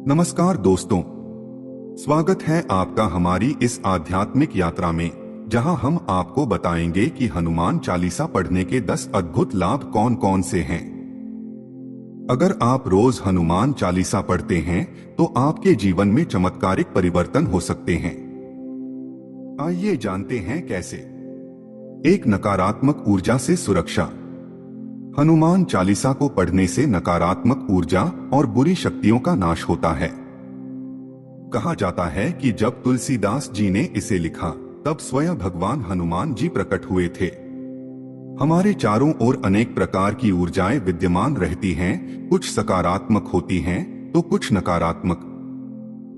नमस्कार दोस्तों, स्वागत है आपका हमारी इस आध्यात्मिक यात्रा में, जहां हम आपको बताएंगे कि हनुमान चालीसा पढ़ने के 10 अद्भुत लाभ कौन कौन से हैं। अगर आप रोज हनुमान चालीसा पढ़ते हैं तो आपके जीवन में चमत्कारिक परिवर्तन हो सकते हैं। आइए जानते हैं कैसे। एक नकारात्मक ऊर्जा से सुरक्षा। हनुमान चालीसा को पढ़ने से नकारात्मक ऊर्जा और बुरी शक्तियों का नाश होता है। कहा जाता है कि जब तुलसीदास जी ने इसे लिखा तब स्वयं भगवान हनुमान जी प्रकट हुए थे। हमारे चारों ओर अनेक प्रकार की ऊर्जाएं विद्यमान रहती हैं, कुछ सकारात्मक होती हैं तो कुछ नकारात्मक।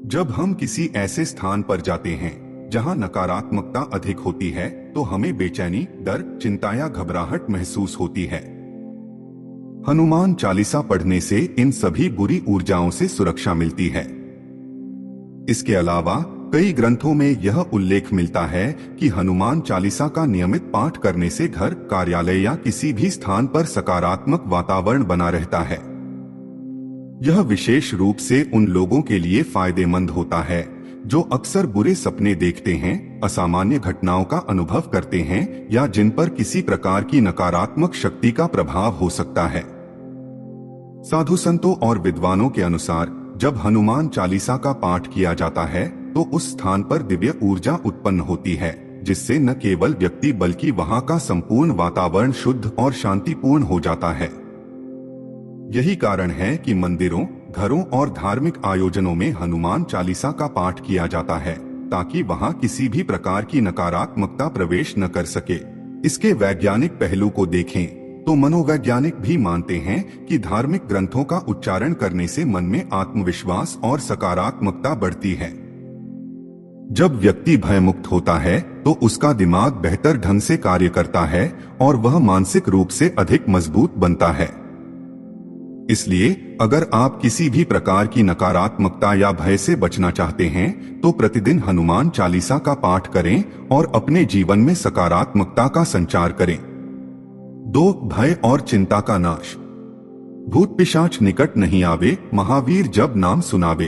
जब हम किसी ऐसे स्थान पर जाते हैं जहां नकारात्मकता अधिक होती है तो हमें बेचैनी, डर, चिंता या घबराहट महसूस होती है। हनुमान चालीसा पढ़ने से इन सभी बुरी ऊर्जाओं से सुरक्षा मिलती है। इसके अलावा कई ग्रंथों में यह उल्लेख मिलता है कि हनुमान चालीसा का नियमित पाठ करने से घर, कार्यालय या किसी भी स्थान पर सकारात्मक वातावरण बना रहता है। यह विशेष रूप से उन लोगों के लिए फायदेमंद होता है जो अक्सर बुरे सपने देखते हैं, असामान्य घटनाओं का अनुभव करते हैं या जिन पर किसी प्रकार की नकारात्मक शक्ति का प्रभाव हो सकता है। साधु संतों और विद्वानों के अनुसार जब हनुमान चालीसा का पाठ किया जाता है तो उस स्थान पर दिव्य ऊर्जा उत्पन्न होती है, जिससे न केवल व्यक्ति बल्कि वहां का संपूर्ण वातावरण शुद्ध और शांतिपूर्ण हो जाता है। यही कारण है कि मंदिरों, घरों और धार्मिक आयोजनों में हनुमान चालीसा का पाठ किया जाता है, ताकि वहां किसी भी प्रकार की नकारात्मकता प्रवेश न कर सके। इसके वैज्ञानिक पहलू को देखें तो मनोवैज्ञानिक भी मानते हैं कि धार्मिक ग्रंथों का उच्चारण करने से मन में आत्मविश्वास और सकारात्मकता बढ़ती है। जब व्यक्ति भयमुक्त होता है तो उसका दिमाग बेहतर ढंग से कार्य करता है और वह मानसिक रूप से अधिक मजबूत बनता है। इसलिए अगर आप किसी भी प्रकार की नकारात्मकता या भय से बचना चाहते हैं तो प्रतिदिन हनुमान चालीसा का पाठ करें और अपने जीवन में सकारात्मकता का संचार करें। 2. भय और चिंता का नाश। भूत पिशाच निकट नहीं आवे, महावीर जब नाम सुनावे।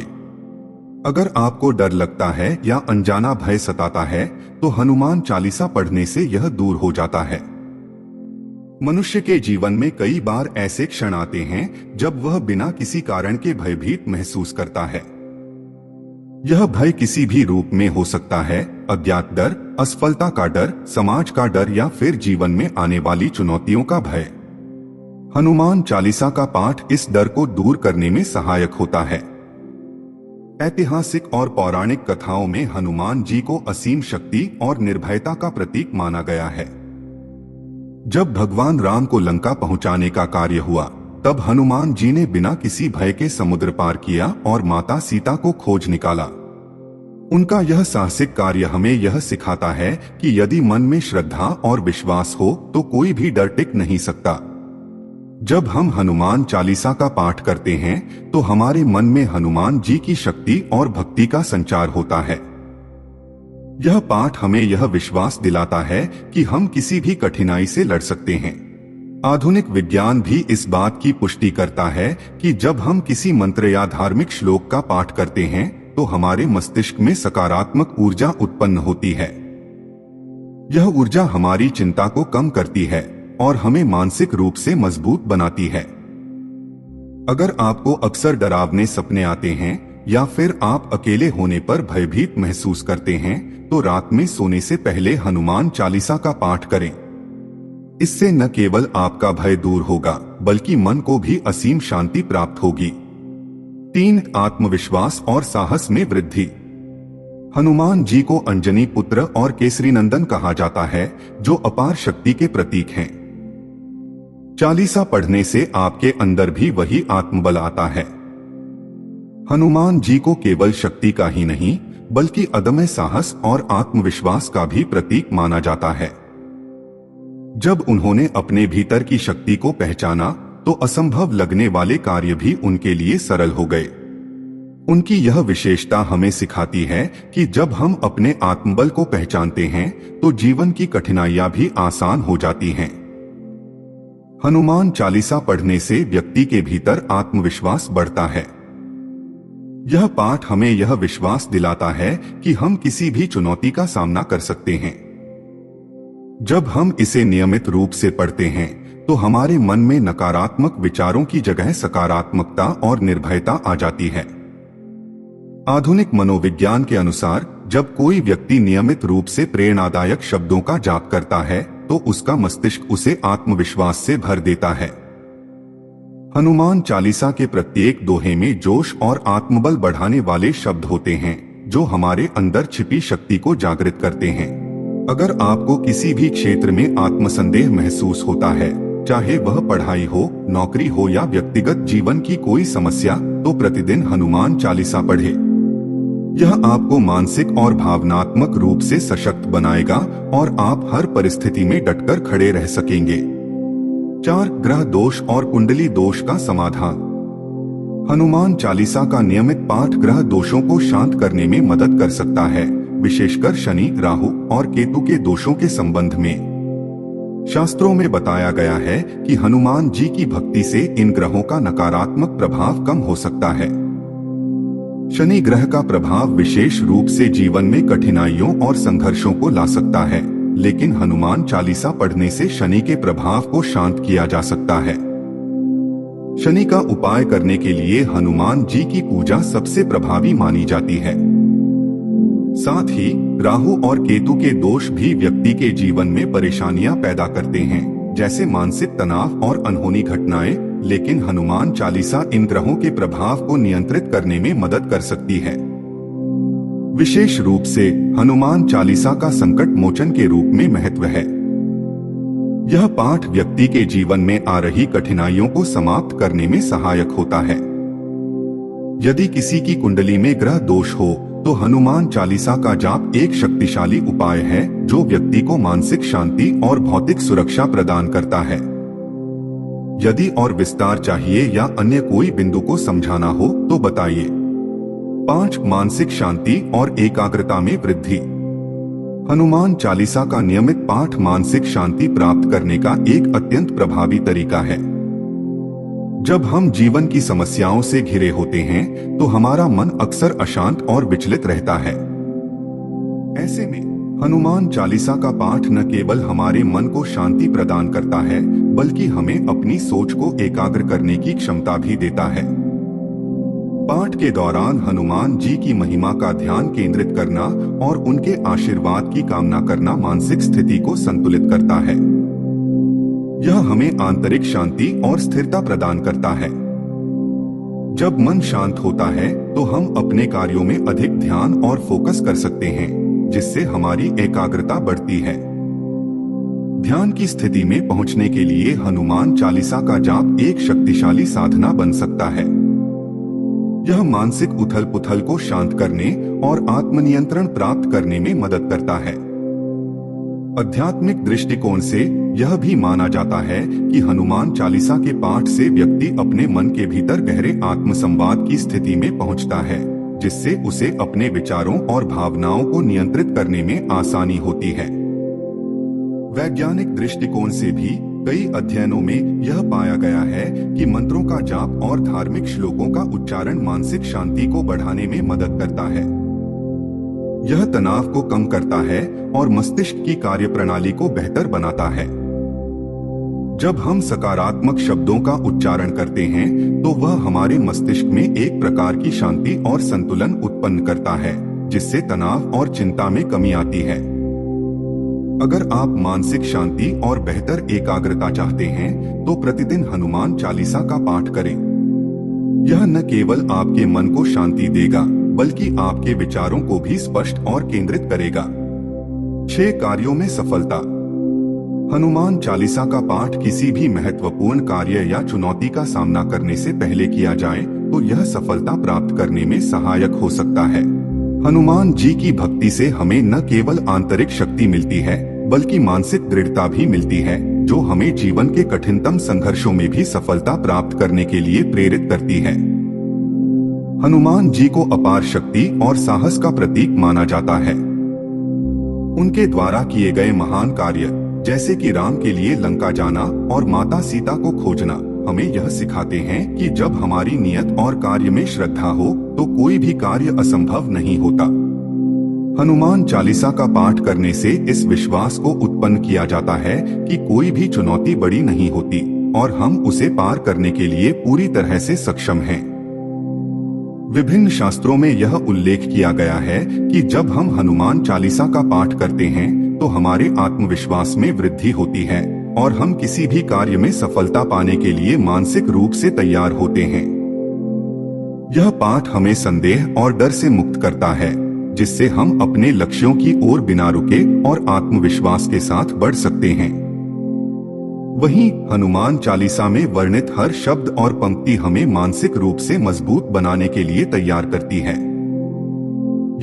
अगर आपको डर लगता है या अनजाना भय सताता है तो हनुमान चालीसा पढ़ने से यह दूर हो जाता है। मनुष्य के जीवन में कई बार ऐसे क्षण आते हैं जब वह बिना किसी कारण के भयभीत महसूस करता है। यह भय किसी भी रूप में हो सकता है, अज्ञात डर, असफलता का डर, समाज का डर या फिर जीवन में आने वाली चुनौतियों का भय। हनुमान चालीसा का पाठ इस डर को दूर करने में सहायक होता है। ऐतिहासिक और पौराणिक कथाओं में हनुमान जी को असीम शक्ति और निर्भयता का प्रतीक माना गया है। जब भगवान राम को लंका पहुंचाने का कार्य हुआ तब हनुमान जी ने बिना किसी भय के समुद्र पार किया और माता सीता को खोज निकाला। उनका यह साहसिक कार्य हमें यह सिखाता है कि यदि मन में श्रद्धा और विश्वास हो तो कोई भी डर टिक नहीं सकता। जब हम हनुमान चालीसा का पाठ करते हैं तो हमारे मन में हनुमान जी की शक्ति और भक्ति का संचार होता है। यह पाठ हमें यह विश्वास दिलाता है कि हम किसी भी कठिनाई से लड़ सकते हैं। आधुनिक विज्ञान भी इस बात की पुष्टि करता है कि जब हम किसी मंत्र या धार्मिक श्लोक का पाठ करते हैं तो हमारे मस्तिष्क में सकारात्मक ऊर्जा उत्पन्न होती है। यह ऊर्जा हमारी चिंता को कम करती है और हमें मानसिक रूप से मजबूत बनाती है। अगर आपको अक्सर डरावने सपने आते हैं या फिर आप अकेले होने पर भयभीत महसूस करते हैं तो रात में सोने से पहले हनुमान चालीसा का पाठ करें। इससे न केवल आपका भय दूर होगा बल्कि मन को भी असीम शांति प्राप्त होगी। 3. आत्मविश्वास और साहस में वृद्धि। हनुमान जी को अंजनी पुत्र और केसरी नंदन कहा जाता है, जो अपार शक्ति के प्रतीक हैं। चालीसा पढ़ने से आपके अंदर भी वही आत्मबल आता है। हनुमान जी को केवल शक्ति का ही नहीं बल्कि अदम्य साहस और आत्मविश्वास का भी प्रतीक माना जाता है। जब उन्होंने अपने भीतर की शक्ति को पहचाना तो असंभव लगने वाले कार्य भी उनके लिए सरल हो गए। उनकी यह विशेषता हमें सिखाती है कि जब हम अपने आत्मबल को पहचानते हैं तो जीवन की कठिनाइयां भी आसान हो जाती हैं। हनुमान चालीसा पढ़ने से व्यक्ति के भीतर आत्मविश्वास बढ़ता है। यह पाठ हमें यह विश्वास दिलाता है कि हम किसी भी चुनौती का सामना कर सकते हैं। जब हम इसे नियमित रूप से पढ़ते हैं तो हमारे मन में नकारात्मक विचारों की जगह सकारात्मकता और निर्भयता आ जाती है। आधुनिक मनोविज्ञान के अनुसार जब कोई व्यक्ति नियमित रूप से प्रेरणादायक शब्दों का जाप करता है तो उसका मस्तिष्क उसे आत्मविश्वास से भर देता है। हनुमान चालीसा के प्रत्येक दोहे में जोश और आत्मबल बढ़ाने वाले शब्द होते हैं जो हमारे अंदर छिपी शक्ति को जागृत करते हैं। अगर आपको किसी भी क्षेत्र में आत्मसंदेह महसूस होता है, चाहे वह पढ़ाई हो, नौकरी हो या व्यक्तिगत जीवन की कोई समस्या, तो प्रतिदिन हनुमान चालीसा पढ़े। यह आपको मानसिक और भावनात्मक रूप से सशक्त बनाएगा और आप हर परिस्थिति में डटकर खड़े रह सकेंगे। 4 ग्रह दोष और कुंडली दोष का समाधान। हनुमान चालीसा का नियमित पाठ ग्रह दोषों को शांत करने में मदद कर सकता है, विशेषकर शनि, राहु और केतु के दोषों के संबंध में। शास्त्रों में बताया गया है कि हनुमान जी की भक्ति से इन ग्रहों का नकारात्मक प्रभाव कम हो सकता है। शनि ग्रह का प्रभाव विशेष रूप से जीवन में कठिनाइयों और संघर्षों को ला सकता है, लेकिन हनुमान चालीसा पढ़ने से शनि के प्रभाव को शांत किया जा सकता है। शनि का उपाय करने के लिए हनुमान जी की पूजा सबसे प्रभावी मानी जाती है। साथ ही राहु और केतु के दोष भी व्यक्ति के जीवन में परेशानियां पैदा करते हैं, जैसे मानसिक तनाव और अनहोनी घटनाएं, लेकिन हनुमान चालीसा इन ग्रहों के प्रभाव को नियंत्रित करने में मदद कर सकती है। विशेष रूप से हनुमान चालीसा का संकट मोचन के रूप में महत्व है। यह पाठ व्यक्ति के जीवन में आ रही कठिनाइयों को समाप्त करने में सहायक होता है। यदि किसी की कुंडली में ग्रह दोष हो तो हनुमान चालीसा का जाप एक शक्तिशाली उपाय है जो व्यक्ति को मानसिक शांति और भौतिक सुरक्षा प्रदान करता है। यदि और विस्तार चाहिए या अन्य कोई बिंदु को समझाना हो तो बताइए। 5 मानसिक शांति और एकाग्रता में वृद्धि। हनुमान चालीसा का नियमित पाठ मानसिक शांति प्राप्त करने का एक अत्यंत प्रभावी तरीका है। जब हम जीवन की समस्याओं से घिरे होते हैं तो हमारा मन अक्सर अशांत और विचलित रहता है। ऐसे में हनुमान चालीसा का पाठ न केवल हमारे मन को शांति प्रदान करता है, बल्कि हमें अपनी सोच को एकाग्र करने की क्षमता भी देता है। पाठ के दौरान हनुमान जी की महिमा का ध्यान केंद्रित करना और उनके आशीर्वाद की कामना करना मानसिक स्थिति को संतुलित करता है। यह हमें आंतरिक शांति और स्थिरता प्रदान करता है। जब मन शांत होता है तो हम अपने कार्यों में अधिक ध्यान और फोकस कर सकते हैं, जिससे हमारी एकाग्रता बढ़ती है। ध्यान की स्थिति में पहुंचने के लिए हनुमान चालीसा का जाप एक शक्तिशाली साधना बन सकता है। यह मानसिक उथल पुथल को शांत करने और आत्मनियंत्रण प्राप्त करने में मदद करता है। आध्यात्मिक दृष्टिकोण से यह भी माना जाता है कि हनुमान चालीसा के पाठ से व्यक्ति अपने मन के भीतर गहरे आत्मसंवाद की स्थिति में पहुंचता है, जिससे उसे अपने विचारों और भावनाओं को नियंत्रित करने में आसानी होती है। वैज्ञानिक दृष्टिकोण से भी कई अध्ययनों में यह पाया गया है कि मंत्रों का जाप और धार्मिक श्लोकों का उच्चारण मानसिक शांति को बढ़ाने में मदद करता है। यह तनाव को कम करता है और मस्तिष्क की कार्यप्रणाली को बेहतर बनाता है। जब हम सकारात्मक शब्दों का उच्चारण करते हैं तो वह हमारे मस्तिष्क में एक प्रकार की शांति और संतुलन उत्पन्न करता है, जिससे तनाव और चिंता में कमी आती है। अगर आप मानसिक शांति और बेहतर एकाग्रता चाहते हैं तो प्रतिदिन हनुमान चालीसा का पाठ करें। यह न केवल आपके मन को शांति देगा, बल्कि आपके विचारों को भी स्पष्ट और केंद्रित करेगा। 6 कार्यों में सफलता। हनुमान चालीसा का पाठ किसी भी महत्वपूर्ण कार्य या चुनौती का सामना करने से पहले किया जाए तो यह सफलता प्राप्त करने में सहायक हो सकता है। हनुमान जी की भक्ति से हमें न केवल आंतरिक शक्ति मिलती है, बल्कि मानसिक दृढ़ता भी मिलती है, जो हमें जीवन के कठिनतम संघर्षों में भी सफलता प्राप्त करने के लिए प्रेरित करती है। हनुमान जी को अपार शक्ति और साहस का प्रतीक माना जाता है। उनके द्वारा किए गए महान कार्य, जैसे कि राम के लिए लंका जाना और माता सीता को खोजना, हमें यह सिखाते हैं कि जब हमारी नियत और कार्य में श्रद्धा हो तो कोई भी कार्य असंभव नहीं होता। हनुमान चालीसा का पाठ करने से इस विश्वास को उत्पन्न किया जाता है कि कोई भी चुनौती बड़ी नहीं होती और हम उसे पार करने के लिए पूरी तरह से सक्षम हैं। विभिन्न शास्त्रों में यह उल्लेख किया गया है कि जब हम हनुमान चालीसा का पाठ करते हैं तो हमारे आत्मविश्वास में वृद्धि होती है और हम किसी भी कार्य में सफलता पाने के लिए मानसिक रूप से तैयार होते हैं। यह पाठ हमें संदेह और डर से मुक्त करता है, जिससे हम अपने लक्ष्यों की ओर बिना रुके और आत्मविश्वास के साथ बढ़ सकते हैं। वहीं हनुमान चालीसा में वर्णित हर शब्द और पंक्ति हमें मानसिक रूप से मजबूत बनाने के लिए तैयार करती है।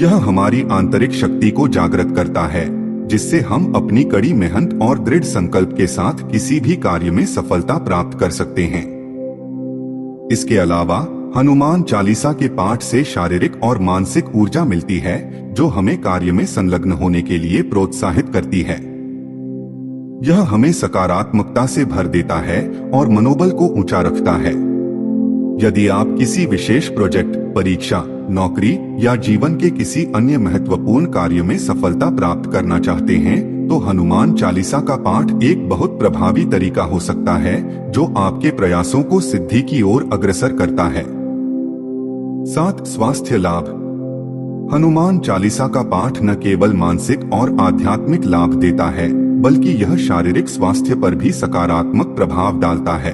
यह हमारी आंतरिक शक्ति को जागृत करता है, जिससे हम अपनी कड़ी मेहनत और दृढ़ संकल्प के साथ किसी भी कार्य में सफलता प्राप्त कर सकते हैं। इसके अलावा हनुमान चालीसा के पाठ से शारीरिक और मानसिक ऊर्जा मिलती है, जो हमें कार्य में संलग्न होने के लिए प्रोत्साहित करती है। यह हमें सकारात्मकता से भर देता है और मनोबल को ऊंचा रखता है। यदि आप किसी विशेष प्रोजेक्ट, परीक्षा, नौकरी या जीवन के किसी अन्य महत्वपूर्ण कार्य में सफलता प्राप्त करना चाहते हैं, तो हनुमान चालीसा का पाठ एक बहुत प्रभावी तरीका हो सकता है, जो आपके प्रयासों को सिद्धि की ओर अग्रसर करता है। 7. स्वास्थ्य लाभ। हनुमान चालीसा का पाठ न केवल मानसिक और आध्यात्मिक लाभ देता है, बल्कि यह शारीरिक स्वास्थ्य पर भी सकारात्मक प्रभाव डालता है।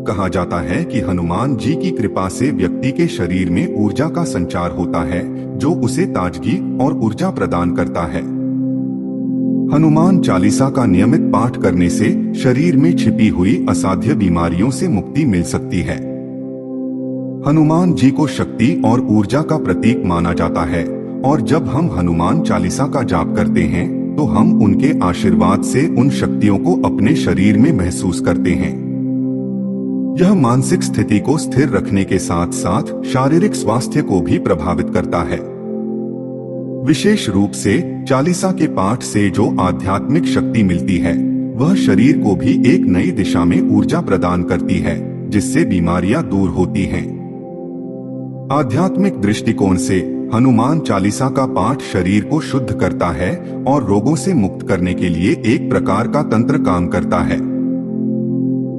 कहा जाता है कि हनुमान जी की कृपा से व्यक्ति के शरीर में ऊर्जा का संचार होता है, जो उसे ताजगी और ऊर्जा प्रदान करता है। हनुमान चालीसा का नियमित पाठ करने से शरीर में छिपी हुई असाध्य बीमारियों से मुक्ति मिल सकती है। हनुमान जी को शक्ति और ऊर्जा का प्रतीक माना जाता है और जब हम हनुमान चालीसा का जाप करते हैं तो हम उनके आशीर्वाद से उन शक्तियों को अपने शरीर में महसूस करते हैं। यह मानसिक स्थिति को स्थिर रखने के साथ साथ शारीरिक स्वास्थ्य को भी प्रभावित करता है। विशेष रूप से चालीसा के पाठ से जो आध्यात्मिक शक्ति मिलती है, वह शरीर को भी एक नई दिशा में ऊर्जा प्रदान करती है, जिससे बीमारियां दूर होती हैं। आध्यात्मिक दृष्टिकोण से हनुमान चालीसा का पाठ शरीर को शुद्ध करता है और रोगों से मुक्त करने के लिए एक प्रकार का तंत्र काम करता है।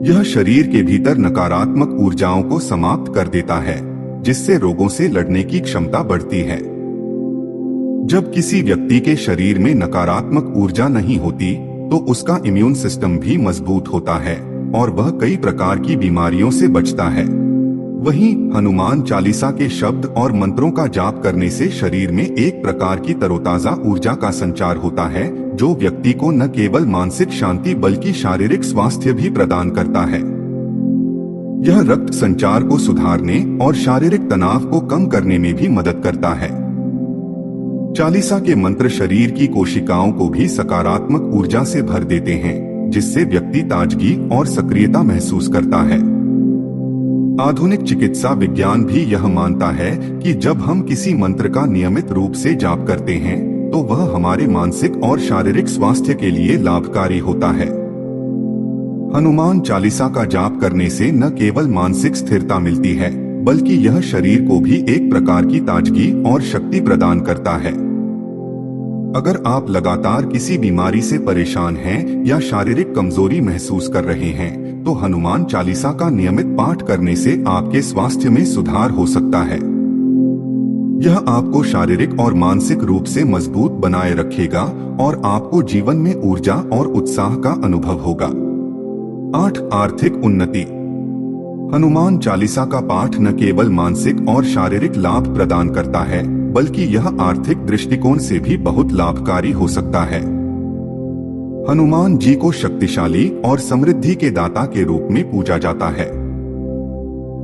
यह शरीर के भीतर नकारात्मक ऊर्जाओं को समाप्त कर देता है, जिससे रोगों से लड़ने की क्षमता बढ़ती है। जब किसी व्यक्ति के शरीर में नकारात्मक ऊर्जा नहीं होती, तो उसका इम्यून सिस्टम भी मजबूत होता है और वह कई प्रकार की बीमारियों से बचता है। वहीं हनुमान चालीसा के शब्द और मंत्रों का जाप करने से शरीर में एक प्रकार की तरोताजा ऊर्जा का संचार होता है, जो व्यक्ति को न केवल मानसिक शांति बल्कि शारीरिक स्वास्थ्य भी प्रदान करता है। यह रक्त संचार को सुधारने और शारीरिक तनाव को कम करने में भी मदद करता है। चालीसा के मंत्र शरीर की कोशिकाओं को भी सकारात्मक ऊर्जा से भर देते हैं, जिससे व्यक्ति ताजगी और सक्रियता महसूस करता है। आधुनिक चिकित्सा विज्ञान भी यह मानता है कि जब हम किसी मंत्र का नियमित रूप से जाप करते हैं, तो वह हमारे मानसिक और शारीरिक स्वास्थ्य के लिए लाभकारी होता है। हनुमान चालीसा का जाप करने से न केवल मानसिक स्थिरता मिलती है, बल्कि यह शरीर को भी एक प्रकार की ताजगी और शक्ति प्रदान करता है। अगर आप लगातार किसी बीमारी से परेशान हैं या शारीरिक कमजोरी महसूस कर रहे हैं, तो हनुमान चालीसा का नियमित पाठ करने से आपके स्वास्थ्य में सुधार हो सकता है। यह आपको शारीरिक और मानसिक रूप से मजबूत बनाए रखेगा और आपको जीवन में ऊर्जा और उत्साह का अनुभव होगा। 8. आर्थिक उन्नति। हनुमान चालीसा का पाठ न केवल मानसिक और शारीरिक लाभ प्रदान करता है, बल्कि यह आर्थिक दृष्टिकोण से भी बहुत लाभकारी हो सकता है। हनुमान जी को शक्तिशाली और समृद्धि के दाता के रूप में पूजा जाता है।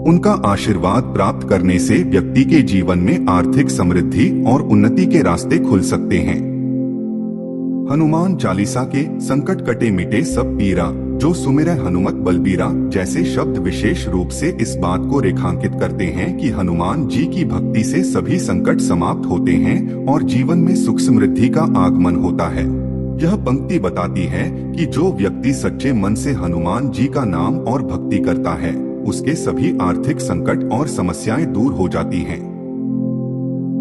उनका आशीर्वाद प्राप्त करने से व्यक्ति के जीवन में आर्थिक समृद्धि और उन्नति के रास्ते खुल सकते हैं। हनुमान चालीसा के संकट कटे मिटे सब पीरा, जो सुमिरै हनुमत बलबीरा जैसे शब्द विशेष रूप से इस बात को रेखांकित करते हैं कि हनुमान जी की भक्ति से सभी संकट समाप्त होते हैं और जीवन में सुख समृद्धि का आगमन होता है। यह पंक्ति बताती है कि जो व्यक्ति सच्चे मन से हनुमान जी का नाम और भक्ति करता है, उसके सभी आर्थिक संकट और समस्याएं दूर हो जाती हैं।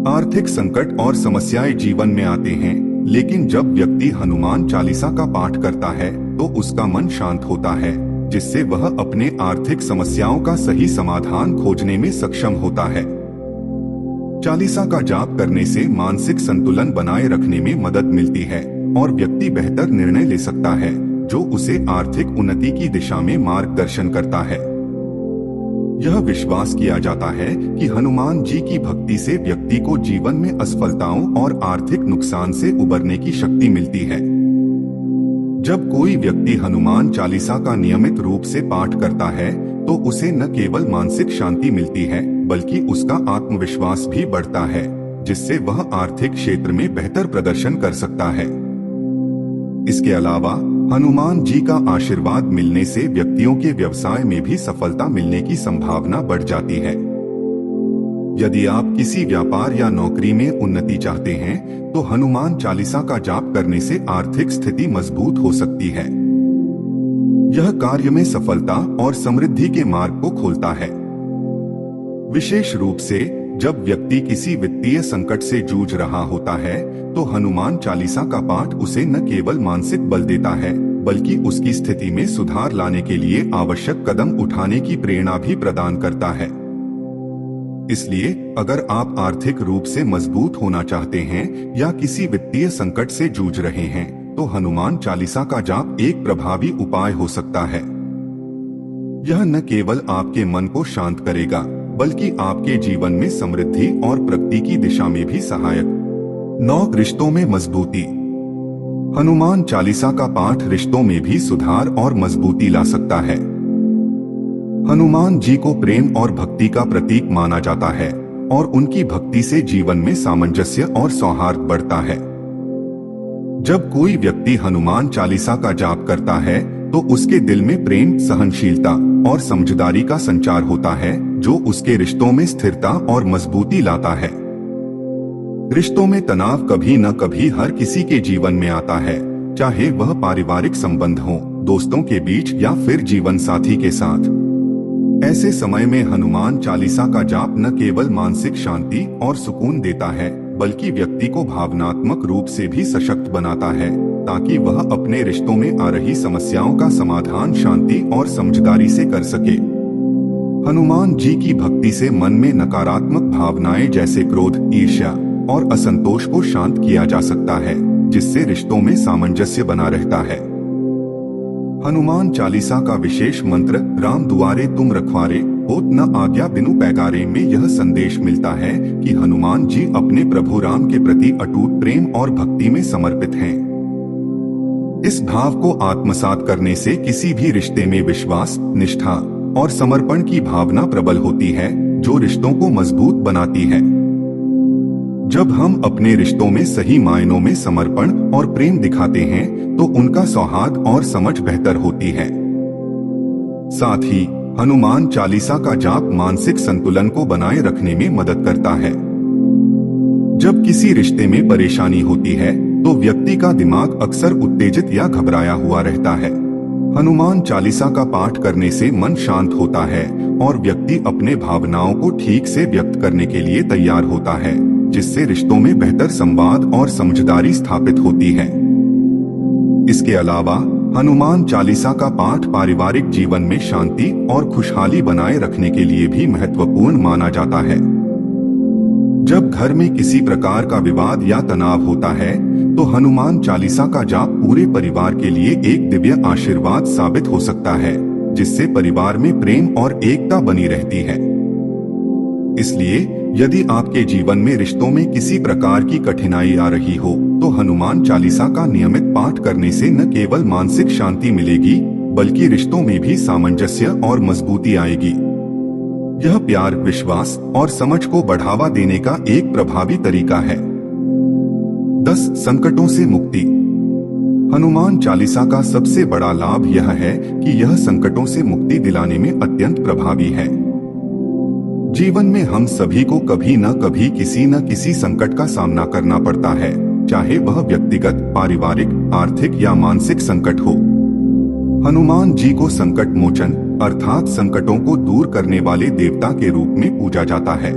आर्थिक संकट और समस्याएं जीवन में आते हैं, लेकिन जब व्यक्ति हनुमान चालीसा का पाठ करता है तो उसका मन शांत होता है, जिससे वह अपने आर्थिक समस्याओं का सही समाधान खोजने में सक्षम होता है। चालीसा का जाप करने से मानसिक संतुलन बनाए रखने में मदद मिलती है और व्यक्ति बेहतर निर्णय ले सकता है, जो उसे आर्थिक उन्नति की दिशा में मार्गदर्शन करता है। यह विश्वास किया जाता है कि हनुमान जी की भक्ति से व्यक्ति को जीवन में असफलताओं और आर्थिक नुकसान से उबरने की शक्ति मिलती है। जब कोई व्यक्ति हनुमान चालीसा का नियमित रूप से पाठ करता है तो उसे न केवल मानसिक शांति मिलती है, बल्कि उसका आत्मविश्वास भी बढ़ता है, जिससे वह आर्थिक क्षेत्र में बेहतर प्रदर्शन कर सकता है। इसके अलावा हनुमान जी का आशीर्वाद मिलने से व्यक्तियों के व्यवसाय में भी सफलता मिलने की संभावना बढ़ जाती है। यदि आप किसी व्यापार या नौकरी में उन्नति चाहते हैं तो हनुमान चालीसा का जाप करने से आर्थिक स्थिति मजबूत हो सकती है। यह कार्य में सफलता और समृद्धि के मार्ग को खोलता है। विशेष रूप से जब व्यक्ति किसी वित्तीय संकट से जूझ रहा होता है तो हनुमान चालीसा का पाठ उसे न केवल मानसिक बल देता है, बल्कि उसकी स्थिति में सुधार लाने के लिए आवश्यक कदम उठाने की प्रेरणा भी प्रदान करता है। इसलिए अगर आप आर्थिक रूप से मजबूत होना चाहते हैं या किसी वित्तीय संकट से जूझ रहे हैं तो हनुमान चालीसा का जाप एक प्रभावी उपाय हो सकता है। यह न केवल आपके मन को शांत करेगा, बल्कि आपके जीवन में समृद्धि और प्रगति की दिशा में भी सहायक। 9 रिश्तों में मजबूती। हनुमान चालीसा का पाठ रिश्तों में भी सुधार और मजबूती ला सकता है। हनुमान जी को प्रेम और भक्ति का प्रतीक माना जाता है और उनकी भक्ति से जीवन में सामंजस्य और सौहार्द बढ़ता है। जब कोई व्यक्ति हनुमान चालीसा का जाप करता है तो उसके दिल में प्रेम, सहनशीलता और समझदारी का संचार होता है, जो उसके रिश्तों में स्थिरता और मजबूती लाता है। रिश्तों में तनाव कभी न कभी हर किसी के जीवन में आता है, चाहे वह पारिवारिक संबंध हो, दोस्तों के बीच या फिर जीवन साथी के साथ। ऐसे समय में हनुमान चालीसा का जाप न केवल मानसिक शांति और सुकून देता है, बल्कि व्यक्ति को भावनात्मक रूप से भी सशक्त बनाता है, ताकि वह अपने रिश्तों में आ रही समस्याओं का समाधान शांति और समझदारी से कर सके। हनुमान जी की भक्ति से मन में नकारात्मक भावनाएं जैसे क्रोध, ईर्ष्या और असंतोष को शांत किया जा सकता है, जिससे रिश्तों में सामंजस्य बना रहता है। हनुमान चालीसा का विशेष मंत्र राम दुआरे तुम रखवारे होत न आज्ञा बिनु पैगारे में यह संदेश मिलता है कि हनुमान जी अपने प्रभु राम के प्रति अटूट प्रेम और भक्ति में समर्पित हैं। इस भाव को आत्मसात करने से किसी भी रिश्ते में विश्वास, निष्ठा और समर्पण की भावना प्रबल होती है, जो रिश्तों को मजबूत बनाती है। जब हम अपने रिश्तों में सही मायनों में समर्पण और प्रेम दिखाते हैं तो उनका सौहार्द और समझ बेहतर होती है। साथ ही हनुमान चालीसा का जाप मानसिक संतुलन को बनाए रखने में मदद करता है। जब किसी रिश्ते में परेशानी होती है तो व्यक्ति का दिमाग अक्सर उत्तेजित या घबराया हुआ रहता है। हनुमान चालीसा का पाठ करने से मन शांत होता है और व्यक्ति अपने भावनाओं को ठीक से व्यक्त करने के लिए तैयार होता है, जिससे रिश्तों में बेहतर संवाद और समझदारी स्थापित होती है। इसके अलावा हनुमान चालीसा का पाठ पारिवारिक जीवन में शांति और खुशहाली बनाए रखने के लिए भी महत्वपूर्ण माना जाता है। जब घर में किसी प्रकार का विवाद या तनाव होता है तो हनुमान चालीसा का जाप पूरे परिवार के लिए एक दिव्य आशीर्वाद साबित हो सकता है, जिससे परिवार में प्रेम और एकता बनी रहती है। इसलिए यदि आपके जीवन में रिश्तों में किसी प्रकार की कठिनाई आ रही हो तो हनुमान चालीसा का नियमित पाठ करने से न केवल मानसिक शांति मिलेगी, बल्कि रिश्तों में भी सामंजस्य और मजबूती आएगी। यह प्यार, विश्वास और समझ को बढ़ावा देने का एक प्रभावी तरीका है। 10 संकटों से मुक्ति। हनुमान चालीसा का सबसे बड़ा लाभ यह है कि यह संकटों से मुक्ति दिलाने में अत्यंत प्रभावी है। जीवन में हम सभी को कभी न कभी किसी न किसी संकट का सामना करना पड़ता है, चाहे वह व्यक्तिगत, पारिवारिक, आर्थिक या मानसिक संकट हो। हनुमान जी को संकट मोचन अर्थात संकटों को दूर करने वाले देवता के रूप में पूजा जाता है।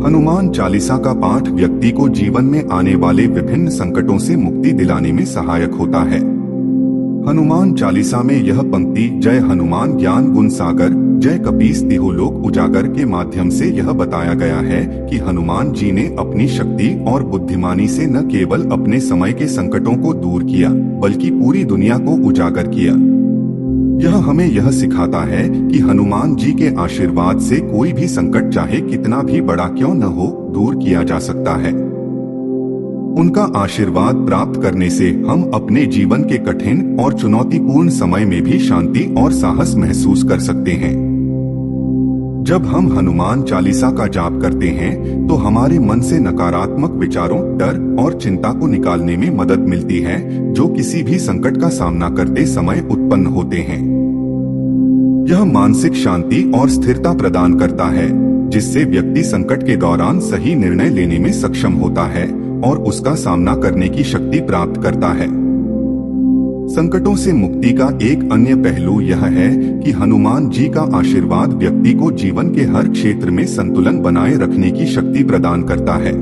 हनुमान चालीसा का पाठ व्यक्ति को जीवन में आने वाले विभिन्न संकटों से मुक्ति दिलाने में सहायक होता है। हनुमान चालीसा में यह पंक्ति जय हनुमान ज्ञान गुण सागर जय कपीस तिहु लोक उजागर के माध्यम से यह बताया गया है कि हनुमान जी ने अपनी शक्ति और बुद्धिमानी से न केवल अपने समय के संकटों को दूर किया बल्कि पूरी दुनिया को उजागर किया। यह हमें यह सिखाता है कि हनुमान जी के आशीर्वाद से कोई भी संकट चाहे कितना भी बड़ा क्यों न हो दूर किया जा सकता है। उनका आशीर्वाद प्राप्त करने से हम अपने जीवन के कठिन और चुनौतीपूर्ण समय में भी शांति और साहस महसूस कर सकते हैं। जब हम हनुमान चालीसा का जाप करते हैं तो हमारे मन से नकारात्मक विचारों, डर और चिंता को निकालने में मदद मिलती है जो किसी भी संकट का सामना करते समय उत्पन्न होते हैं। यह मानसिक शांति और स्थिरता प्रदान करता है जिससे व्यक्ति संकट के दौरान सही निर्णय लेने में सक्षम होता है और उसका सामना करने की शक्ति प्राप्त करता है। संकटों से मुक्ति का एक अन्य पहलू यह है कि हनुमान जी का आशीर्वाद व्यक्ति को जीवन के हर क्षेत्र में संतुलन बनाए रखने की शक्ति प्रदान करता है।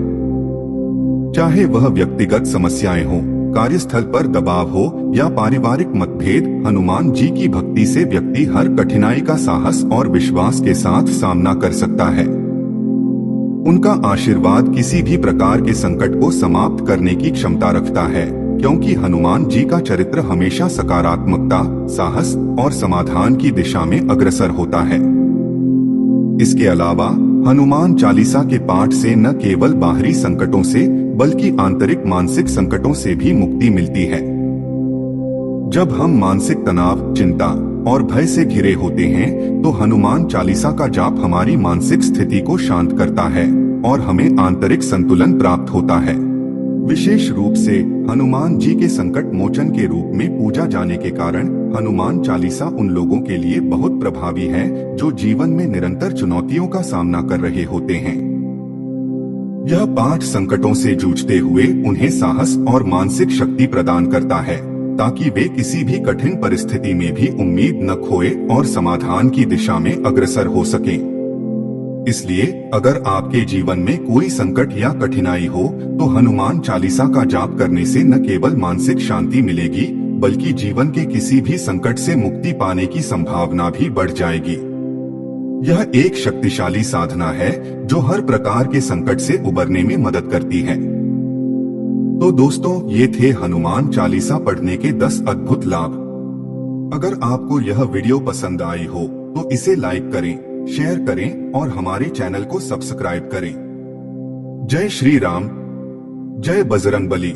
चाहे वह व्यक्तिगत समस्याएं हो, कार्यस्थल पर दबाव हो या पारिवारिक मतभेद, हनुमान जी की भक्ति से व्यक्ति हर कठिनाई का साहस और विश्वास के साथ सामना कर सकता है। उनका आशीर्वाद किसी भी प्रकार के संकट को समाप्त करने की क्षमता रखता है क्योंकि हनुमान जी का चरित्र हमेशा सकारात्मकता, साहस और समाधान की दिशा में अग्रसर होता है। इसके अलावा हनुमान चालीसा के पाठ से न केवल बाहरी संकटों से बल्कि आंतरिक मानसिक संकटों से भी मुक्ति मिलती है। जब हम मानसिक तनाव, चिंता और भय से घिरे होते हैं तो हनुमान चालीसा का जाप हमारी मानसिक स्थिति को शांत करता है और हमें आंतरिक संतुलन प्राप्त होता है। विशेष रूप से हनुमान जी के संकट मोचन के रूप में पूजा जाने के कारण हनुमान चालीसा उन लोगों के लिए बहुत प्रभावी है जो जीवन में निरंतर चुनौतियों का सामना कर रहे होते हैं। यह पाठ संकटों से जूझते हुए उन्हें साहस और मानसिक शक्ति प्रदान करता है ताकि वे किसी भी कठिन परिस्थिति में भी उम्मीद न खोए और समाधान की दिशा में अग्रसर हो सकें। इसलिए अगर आपके जीवन में कोई संकट या कठिनाई हो तो हनुमान चालीसा का जाप करने से न केवल मानसिक शांति मिलेगी बल्कि जीवन के किसी भी संकट से मुक्ति पाने की संभावना भी बढ़ जाएगी। यह एक शक्तिशाली साधना है जो हर प्रकार के संकट से उबरने में मदद करती है। तो दोस्तों, ये थे हनुमान चालीसा पढ़ने के 10 अद्भुत लाभ। अगर आपको यह वीडियो पसंद आई हो तो इसे लाइक करें, शेयर करें और हमारे चैनल को सब्सक्राइब करें। जय श्री राम, जय बजरंगबली।